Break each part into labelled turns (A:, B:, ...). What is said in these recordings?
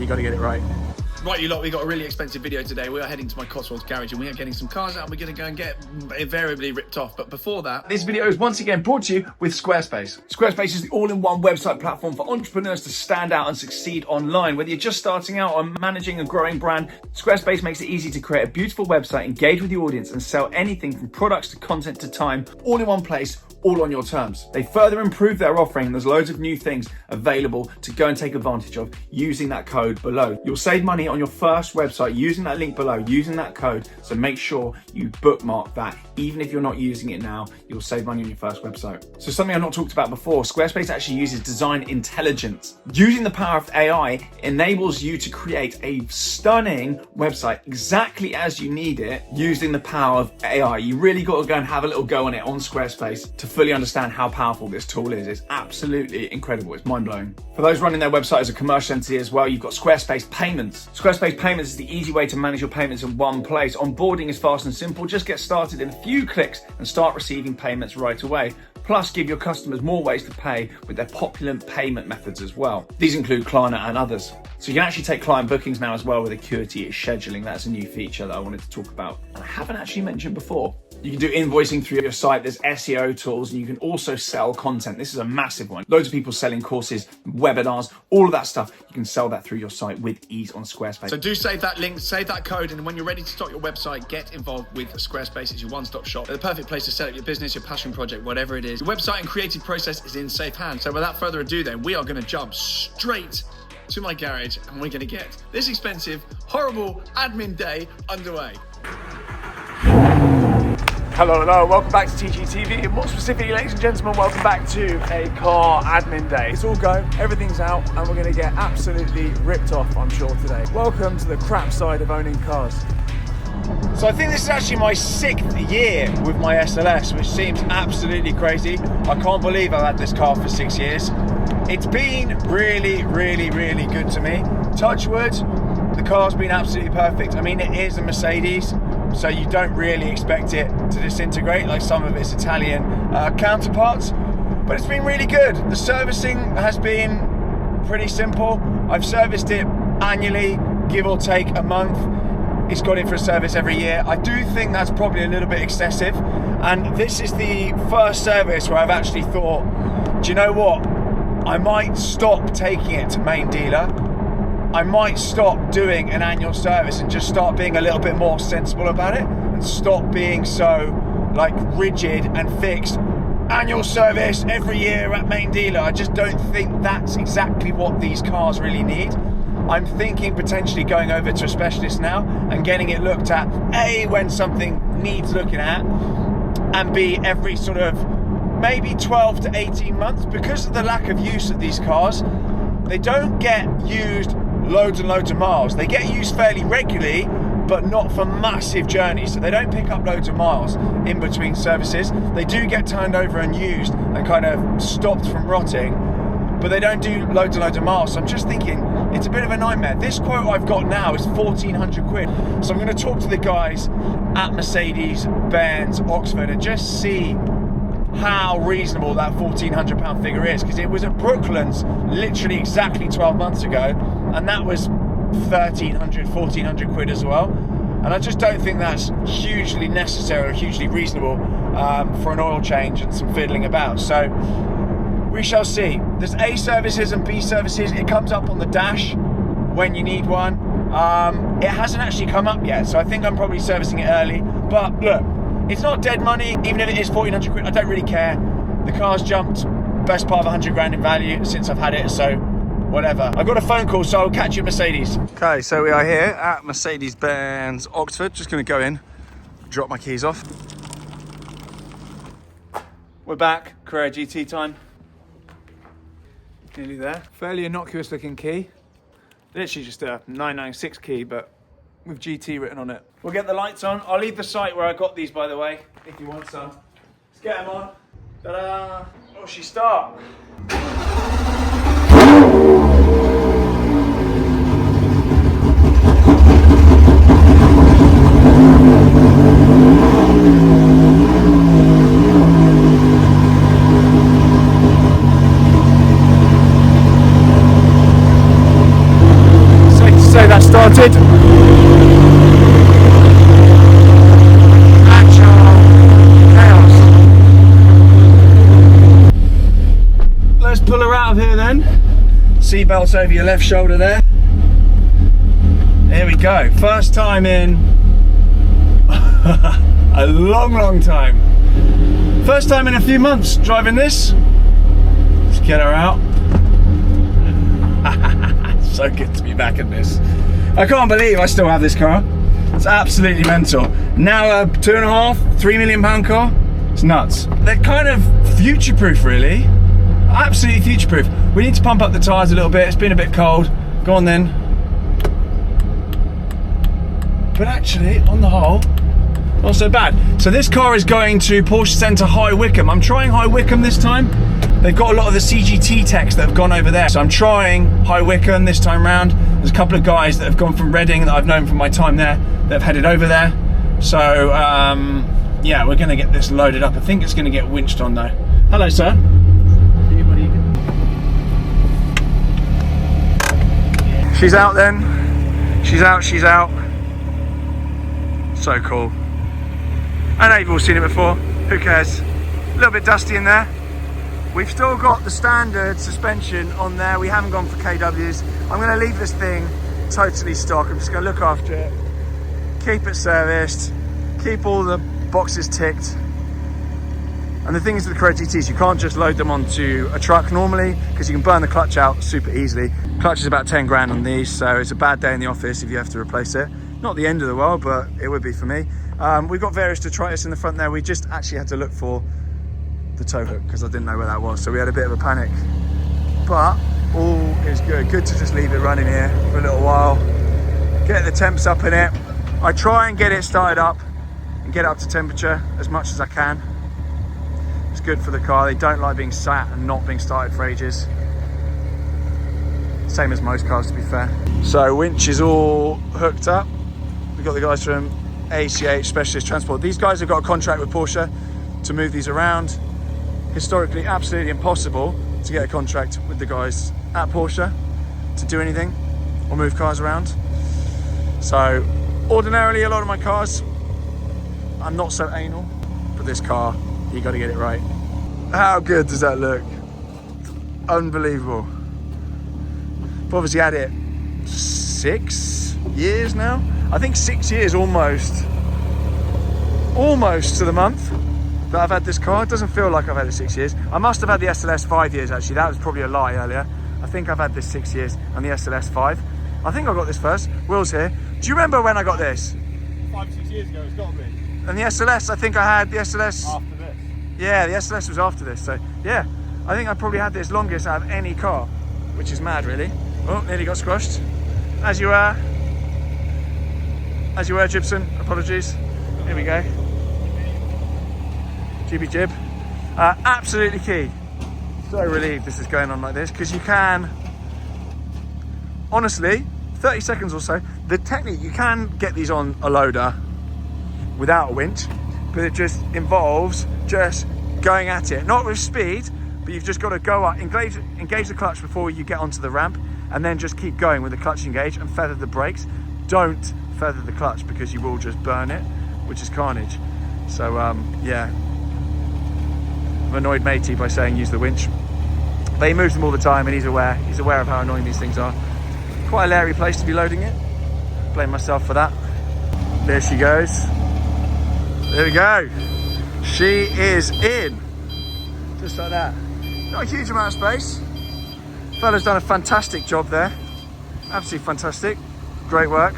A: you got to get it right.
B: Right, you lot, we got a really expensive video today. We are heading to my Cotswolds garage and we are getting some cars out and we're going to go and get invariably ripped off. But before that,
A: This video is once again brought to you with Squarespace. Squarespace is the all-in-one website platform for entrepreneurs to stand out and succeed online. Whether you're just starting out or managing a growing brand, Squarespace makes it easy to create a beautiful website, engage with your audience, and sell anything from products to content to time, all in one place, all on your terms. They further improve their offering and there's loads of new things available to go and take advantage of using that code below. You'll save money on your first website using that link below, using that code, so make sure you bookmark that. Even if you're not using it now, you'll save money on your first website. So something I've not talked about before, Squarespace actually uses design intelligence. Using the power of AI enables you to create a stunning website exactly as you need it using the power of AI. You really got to go and have a little go on it on Squarespace to fully understand how powerful this tool is. It's absolutely incredible. It's mind-blowing. For those running their website as a commercial entity as well, you've got Squarespace Payments. Squarespace Payments is the easy way to manage your payments in one place. Onboarding is fast and simple. Just get started in a few clicks and start receiving payments right away. Plus, give your customers more ways to pay with their popular payment methods as well. These include Klarna and others. So you can actually take client bookings now as well with Acuity scheduling. That's a new feature that I wanted to talk about and I haven't actually mentioned before. You can do invoicing through your site. There's SEO tools and you can also sell content. This is a massive one. Loads of people selling courses, webinars, all of that stuff. You can sell that through your site with ease on Squarespace.
B: so do save that link, save that code, and when you're ready to start your website, get involved with Squarespace. It's your one-stop shop. They're the perfect place to set up your business, your passion project, whatever it is. Your website and creative process is in safe hands. So without further ado then, we are going to jump straight to my garage and we're going to get this expensive, horrible admin day underway.
A: Hello, welcome back to TGTV, and more specifically, ladies and gentlemen, welcome back to a car admin day. It's all go, everything's out, and we're going to get absolutely ripped off, I'm sure, today. Welcome to the crap side of owning cars. So I think this is actually my 6th year with my SLS, which seems absolutely crazy. I can't believe I've had this car for 6 years. It's been really, really, really good to me. Touch wood, the car's been absolutely perfect. I mean, it is a Mercedes, so you don't really expect it to disintegrate like some of its Italian counterparts, but it's been really good. The servicing has been pretty simple. I've serviced it annually, give or take a month. It's got in for a service every year. I do think that's probably a little bit excessive, and this is the first service where I've actually thought, do you know what? I might stop taking it to main dealer. I might stop doing an annual service and just start being a little bit more sensible about it and stop being so like rigid and fixed. Annual service every year at main dealer. I just don't think that's exactly what these cars really need. I'm thinking potentially going over to a specialist now and getting it looked at, A, when something needs looking at, and B, every sort of maybe 12 to 18 months. Because of the lack of use of these cars, they don't get used loads and loads of miles. They get used fairly regularly, but not for massive journeys. So they don't pick up loads of miles in between services. They do get turned over and used and kind of stopped from rotting, but they don't do loads and loads of miles. So I'm just thinking, it's a bit of a nightmare. This quote I've got now is 1,400 quid. So I'm gonna talk to the guys at Mercedes-Benz Oxford and just see how reasonable that £1,400 figure is, because it was at Brooklands literally exactly 12 months ago, and that was 1,300, 1,400 quid as well. And I just don't think that's hugely necessary or hugely reasonable for an oil change and some fiddling about. So we shall see. There's A services and B services. It comes up on the dash when you need one. It hasn't actually come up yet, so I think I'm probably servicing it early. But look, it's not dead money. Even if it is 1,400 quid, I don't really care. The car's jumped best part of 100 grand in value since I've had it, so whatever. I've got a phone call, so I'll catch you at Mercedes. Okay, so we are here at Mercedes-Benz Oxford. Just gonna go in, drop my keys off. We're back, Carrera GT time. Nearly there. Fairly innocuous looking key. Literally just a 996 key, but with GT written on it. We'll get the lights on. I'll leave the site where I got these, by the way, if you want some. Let's get them on. Ta-da! Oh, she start. sorted. Let's pull her out of here then. Seatbelts over your left shoulder there. Here we go. First time in a long time. First time in a few months driving this. Let's get her out. So good to be back in this. I can't believe I still have this car. It's absolutely mental. Now a £2.5, £3 million car. It's nuts. They're kind of future-proof, really. Absolutely future-proof. We need to pump up the tyres a little bit. It's been a bit cold. Go on then. But actually, on the whole, not so bad. So this car is going to Porsche Centre High Wycombe. I'm trying High Wycombe this time. They've got a lot of the CGT techs that have gone over there. So I'm trying High Wycombe this time round. There's a couple of guys that have gone from Reading that I've known from my time there that have headed over there. So yeah, we're gonna get this loaded up. I think it's gonna get winched on though. Hello, sir. She's out then. She's out. So cool. I know you've all seen it before. Who cares? A little bit dusty in there. We've still got the standard suspension on there. We haven't gone for KWs. I'm going to leave this thing totally stock. I'm just going to look after it, keep it serviced, keep all the boxes ticked. And the thing is with the Carrera GTs, you can't just load them onto a truck normally because you can burn the clutch out super easily. Clutch is about 10 grand on these, so it's a bad day in the office if you have to replace it. Not the end of the world, but it would be for me. We've got various detritus in the front there. We just actually had to look for the tow hook because I didn't know where that was, so we had a bit of a panic. But all is good. Good to just leave it running here for a little while. Get the temps up in it. I try and get it started up and get it up to temperature as much as I can. It's good for the car. They don't like being sat and not being started for ages. Same as most cars, to be fair. So winch is all hooked up. We've got the guys from ACH Specialist Transport. These guys have got a contract with Porsche to move these around. Historically, absolutely impossible to get a contract with the guys at Porsche to do anything or move cars around. So ordinarily, a lot of my cars, I'm not so anal, but this car, you got to get it right. How good does that look? Unbelievable. I've obviously had it 6 years now. I think 6 years almost to the month that I've had this car. It doesn't feel like I've had it 6 years. I must have had the SLS 5 years actually. That was probably a lie earlier. I think I've had this 6 years and the SLS 5. I think I got this first. Will's here. Do you remember when I got this?
C: 5 6 years ago, it's got to be.
A: And the SLS, I think I had the SLS...
C: After this.
A: Yeah, the SLS was after this. So yeah, I think I probably had this longest out of any car, which is mad really. Oh, nearly got squashed. As you were, Gibson. Apologies. Here we go. GB jib. Absolutely key. So relieved this is going on like this because you can, honestly, 30 seconds or so. The technique, you can get these on a loader without a winch, but it just involves just going at it. Not with speed, but you've just got to go up, engage the clutch before you get onto the ramp, and then just keep going with the clutch engaged and feather the brakes. Don't feather the clutch because you will just burn it, which is carnage. So yeah, I've annoyed matey by saying use the winch, but he moves them all the time and he's aware of how annoying these things are. Quite a leery place to be loading it. Blame myself for that. There she goes. There we go. She is in. Just like that. Not a huge amount of space. Fella's done a fantastic job there. Absolutely fantastic. Great work.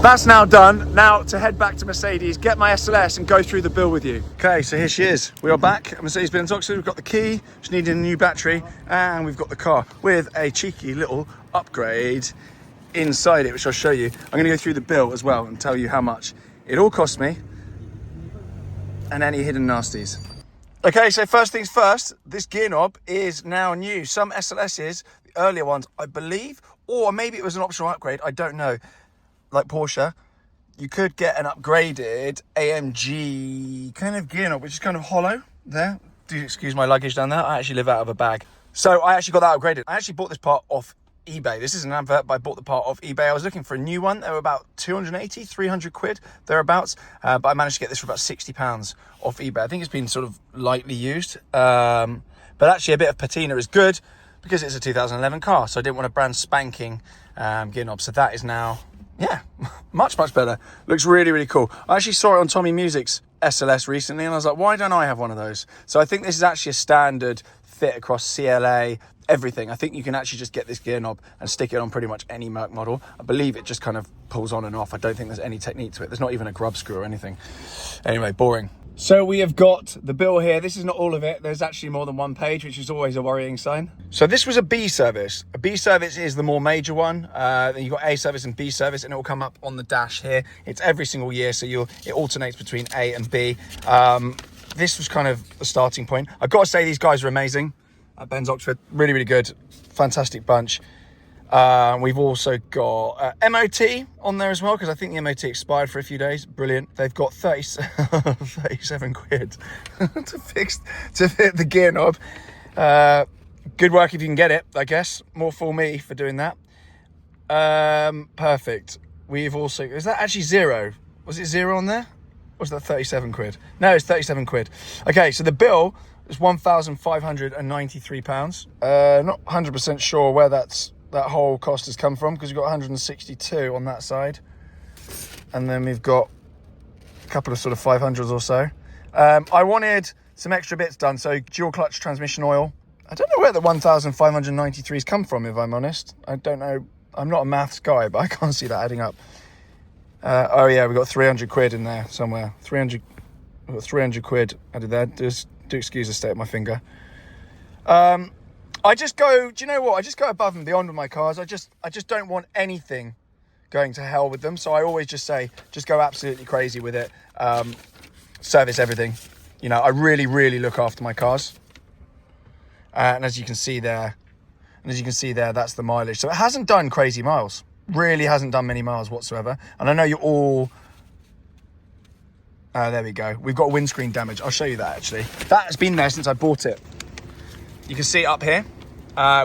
A: That's now done. Now to head back to Mercedes, get my SLS and go through the bill with you. Okay, so here she is. We are back at Mercedes-Benz Oxford. We've got the key, just needed a new battery, and we've got the car with a cheeky little upgrade inside it, which I'll show you. I'm going to go through the bill as well and tell you how much it all cost me and any hidden nasties. Okay, so first things first, this gear knob is now new. Some SLSs, the earlier ones, I believe, or maybe it was an optional upgrade, I don't know, like Porsche, you could get an upgraded AMG kind of gear knob, which is kind of hollow there. Do excuse my luggage down there. I actually live out of a bag. So I actually got that upgraded. I actually bought this part off eBay. This is an advert, but I bought the part off eBay. I was looking for a new one. They were about 280, 300 quid, thereabouts. But I managed to get this for about £60 off eBay. I think it's been sort of lightly used. But actually a bit of patina is good because it's a 2011 car. So I didn't want a brand spanking gear knob. So that is now, yeah, much better. Looks really, really cool. I actually saw it on Tommy Music's SLS recently, and I was like, why don't I have one of those? So I think this is actually a standard fit across CLA, everything. I think you can actually just get this gear knob and stick it on pretty much any Merc model. I believe it just kind of pulls on and off. I don't think there's any technique to it. There's not even a grub screw or anything. Anyway, boring. So we have got the bill here. This is not all of it. There's actually more than one page, which is always a worrying sign. So this was a B service. A B service is the more major one. Then you've got A service and B service, and it will come up on the dash here. It's every single year, so it alternates between A and B. This was kind of the starting point. I've got to say, these guys are amazing. Ben's Oxford, really, really good. Fantastic bunch. We've also got MOT on there as well, because I think the MOT expired for a few days. Brilliant. They've got 37 quid to fit the gear knob. Good work if you can get it, I guess. More for me for doing that. Perfect. We've also, is that actually zero? Was it zero on there? Or was that 37 quid? No, it's 37 quid. Okay, so the bill is £1,593. Not 100% sure where that whole cost has come from, because we've got 162 on that side. And then we've got a couple of sort of 500s or so. I wanted some extra bits done. So dual clutch transmission oil. I don't know where the 1,593 has come from, if I'm honest. I don't know. I'm not a maths guy, but I can't see that adding up. Oh yeah, we've got 300 quid in there somewhere. We've got 300 quid added there. Just do excuse the state of my finger. I just go, do you know what? I just go above and beyond with my cars. I just don't want anything going to hell with them. So I always just say, just go absolutely crazy with it. Service everything. You know, I really, really look after my cars. And as you can see there, that's the mileage. So it hasn't done crazy miles. Really hasn't done many miles whatsoever. And I know you're all... there we go. We've got windscreen damage. I'll show you that, actually. That has been there since I bought it. You can see it up here.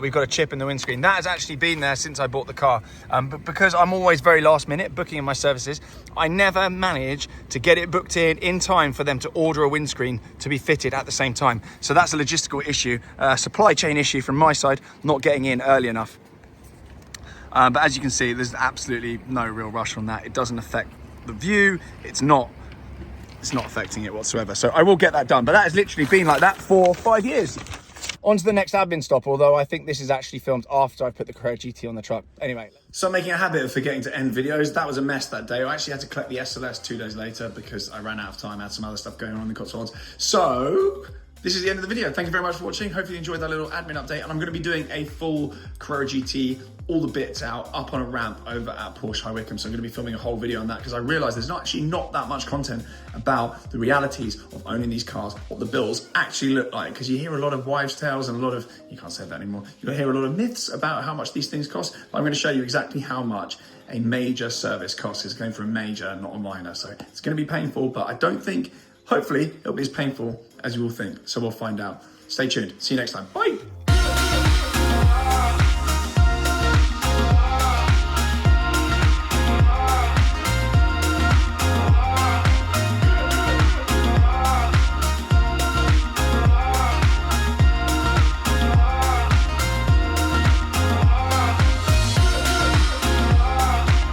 A: We've got a chip in the windscreen. That has actually been there since I bought the car. But because I'm always very last minute booking in my services, I never manage to get it booked in time for them to order a windscreen to be fitted at the same time. So that's a logistical issue, supply chain issue from my side, not getting in early enough. But as you can see, there's absolutely no real rush on that. It doesn't affect the view. It's not affecting it whatsoever. So I will get that done. But that has literally been like that for 5 years. On to the next admin stop, although I think this is actually filmed after I've put the Carrera GT on the truck. Anyway.
B: So I'm making a habit of forgetting to end videos. That was a mess that day. I actually had to collect the SLS 2 days later because I ran out of time. I had some other stuff going on in the Cotswolds. So this is the end of the video. Thank you very much for watching. Hopefully you enjoyed that little admin update. And I'm going to be doing a full Carrera GT, all the bits out, up on a ramp over at Porsche High Wycombe. So I'm going to be filming a whole video on that because I realised there's actually not that much content about the realities of owning these cars, what the bills actually look like. Because you hear a lot of wives' tales and a lot of, you can't say that anymore, you'll hear a lot of myths about how much these things cost. But I'm going to show you exactly how much a major service costs. It's going for a major, not a minor. So it's going to be painful, but I don't think, hopefully, it'll be as painful as you all think. So we'll find out. Stay tuned. See you next time. Bye.